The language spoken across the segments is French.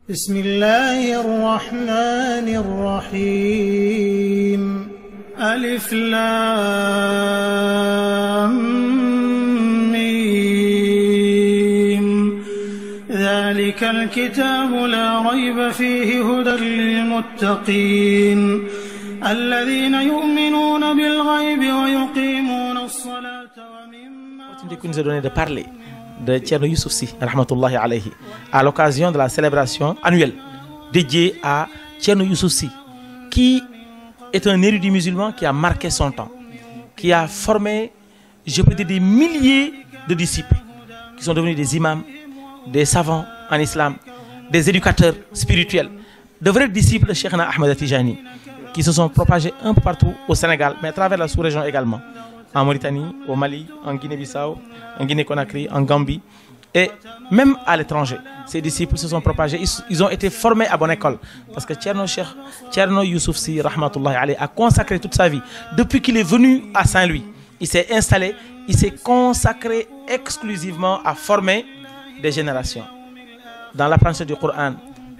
بسم الله الرحمن الرحيم ألف لام ميم ذلك الكتاب لا ريب فيه هدى للمتقين الذين يؤمنون بالغيب ويقيمون الصلاة ومما qui nous a donné de parler de Thierno Youssouf Sy, rahmatullahi alayhi, à l'occasion de la célébration annuelle dédiée à Thierno Youssouf Sy, qui est un érudit musulman qui a marqué son temps, qui a formé, je peux dire, des milliers de disciples, qui sont devenus des imams, des savants en islam, des éducateurs spirituels, de vrais disciples de Cheikhna Ahmed Tijani, qui se sont propagés un peu partout au Sénégal, mais à travers la sous-région également, en Mauritanie, au Mali, en Guinée-Bissau, en Guinée-Conakry, en Gambie, et même à l'étranger. Ces disciples se sont propagés, ils ont été formés à bonne école. Parce que Thierno Youssouf Sy, rahmatullahi alayhi, a consacré toute sa vie. Depuis qu'il est venu à Saint-Louis, il s'est installé, il s'est consacré exclusivement à former des générations. Dans l'apprentissage du Coran,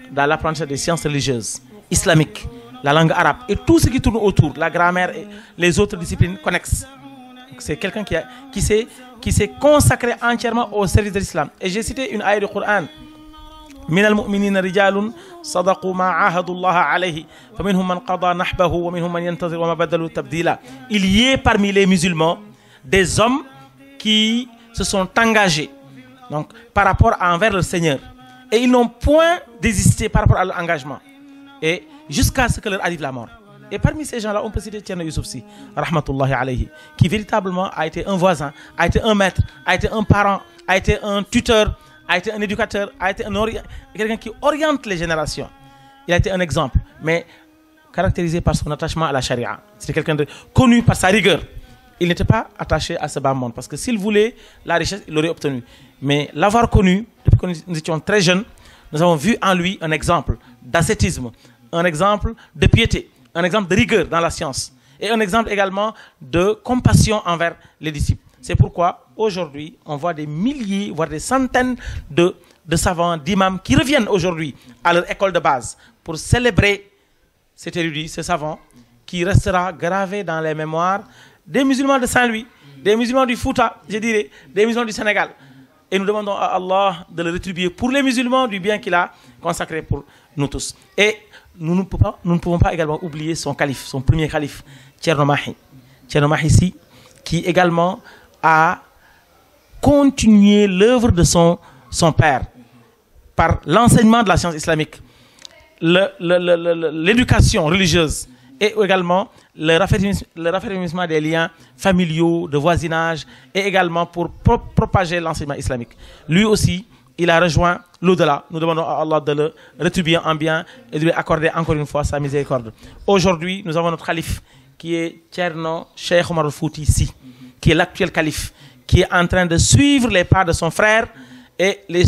dans l'apprentissage des sciences religieuses, islamiques, la langue arabe, et tout ce qui tourne autour, la grammaire et les autres disciplines connexes. C'est quelqu'un qui s'est consacré entièrement au service de l'islam. Et j'ai cité une ayah du Coran. من المؤمنين رجال صدقوا ما عاهدوا الله عليه فمنهم من قضى نحبه ومنهم من ينتظر وما بدلوا تبديلا. Il y a parmi les musulmans des hommes qui se sont engagés donc par rapport envers le Seigneur et ils n'ont point désisté par rapport à leur engagement et jusqu'à ce que leur arrive la mort. Et parmi ces gens-là, on peut citer Thierno Youssouf Sy, rahmatullahi alayhi, qui véritablement a été un voisin, a été un maître, a été un parent, a été un tuteur, a été un éducateur, a été quelqu'un qui oriente les générations. Il a été un exemple, mais caractérisé par son attachement à la charia. C'était quelqu'un de connu par sa rigueur. Il n'était pas attaché à ce bas monde, parce que s'il voulait la richesse, il l'aurait obtenue. Mais l'avoir connu, depuis que nous étions très jeunes, nous avons vu en lui un exemple d'ascétisme, un exemple de piété, un exemple de rigueur dans la science et un exemple également de compassion envers les disciples. C'est pourquoi aujourd'hui, on voit des milliers, voire des centaines de savants, d'imams qui reviennent aujourd'hui à leur école de base pour célébrer cet érudit, ce savant qui restera gravé dans les mémoires des musulmans de Saint-Louis, des musulmans du Fouta, je dirais, des musulmans du Sénégal. Et nous demandons à Allah de le rétribuer pour les musulmans du bien qu'il a consacré pour nous tous. Et nous ne pouvons pas également oublier son calife, son premier calife, Thierno Mahi. Thierno Mahi Sy, qui également a continué l'œuvre de son père par l'enseignement de la science islamique, l'éducation religieuse et également le raffermissement des liens familiaux, de voisinage et également pour propager l'enseignement islamique. Lui aussi, il a rejoint l'au-delà. Nous demandons à Allah de le rétribuer en bien et de lui accorder encore une fois sa miséricorde. Aujourd'hui, nous avons notre calife qui est Thierno Cheikh Omar Fouti Sy, qui est l'actuel calife, qui est en train de suivre les pas de son frère et les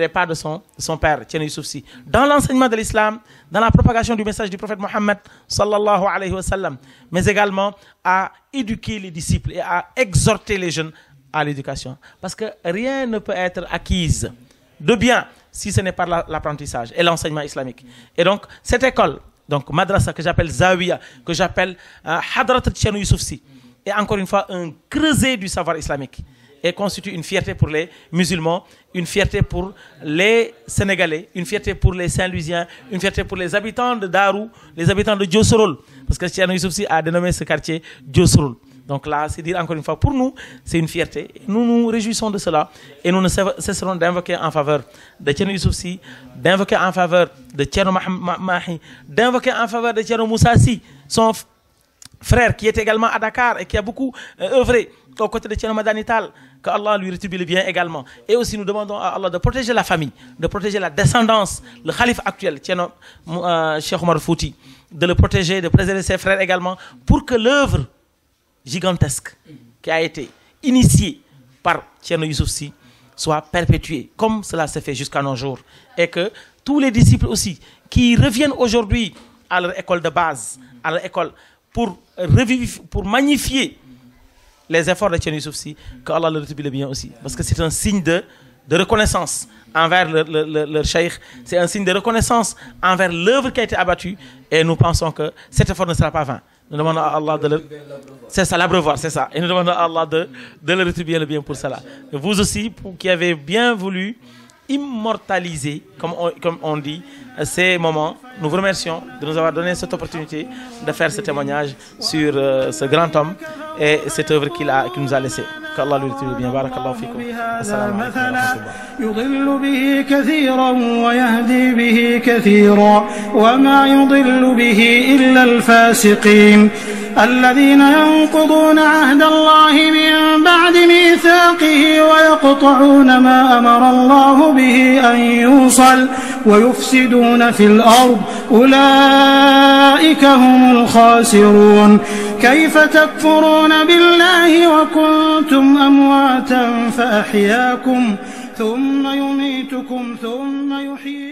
pas de son père, Thierno Youssouf Sy, dans l'enseignement de l'islam, dans la propagation du message du prophète Mohammed sallallahu alayhi wa sallam, mais également à éduquer les disciples et à exhorter les jeunes à l'éducation. Parce que rien ne peut être acquise de bien si ce n'est par l'apprentissage et l'enseignement islamique. Et donc, cette école, donc madrasa que j'appelle Zawiya, que j'appelle Hadrat Thierno Youssouf Sy, est encore une fois un creuset du savoir islamique et constitue une fierté pour les musulmans, une fierté pour les Sénégalais, une fierté pour les Saint-Louisiens, une fierté pour les habitants de Darou, les habitants de Diosorol, parce que Thierno Youssouf Sy a dénommé ce quartier Diosorol. Donc là, c'est dire encore une fois, pour nous, c'est une fierté. Nous nous réjouissons de cela et nous ne cesserons d'invoquer en faveur de Thierno Youssouf Sy, d'invoquer en faveur de Thierno Mahi, d'invoquer en faveur de Thierno Moussa Sy, son frère qui est également à Dakar et qui a beaucoup œuvré aux côtés de Thierno Madani Tall, que Allah lui rétribue le bien également. Et aussi nous demandons à Allah de protéger la famille, de protéger la descendance, le calife actuel, Thierno Cheikh Omar Fouti, de le protéger, de préserver ses frères également, pour que l'œuvre gigantesque qui a été initiée par Thierno Youssouf Sy soit perpétuée, comme cela s'est fait jusqu'à nos jours. Et que tous les disciples aussi, qui reviennent aujourd'hui à leur école de base, à leur école, pour magnifier les efforts de Thierno Youssouf Sy, que Allah le rétribue le bien aussi. Parce que c'est un signe de reconnaissance envers leur cheikh, c'est un signe de reconnaissance envers l'œuvre qui a été abattue, et nous pensons que cet effort ne sera pas vain. Nous demandons à Allah de le... C'est ça, l'abreuvoir, c'est ça. Et nous demandons à Allah de le rétribuer le bien pour cela. Et vous aussi, qui avez bien voulu immortaliser, comme on dit, ces moments, nous vous remercions de nous avoir donné cette opportunité de faire ce témoignage sur ce grand homme et cette œuvre qu'il nous a laissée. qu'Allah lui rétribue bien. Barakallahu fikum. Assalamu alaykum wa rahmatullah. يضل به كثيرا ويهدي به كثيرا وما يضل به إلا الفاسقين الذين ينقضون عهد الله من بعد ميثاقه ويقطعون ما أمر الله به أن يوصل ويفسدون في الأرض أولئك هم الخاسرون كيف تكفرون بالله وكنتم أمواتا فأحياكم ثم يميتكم ثم يحييكم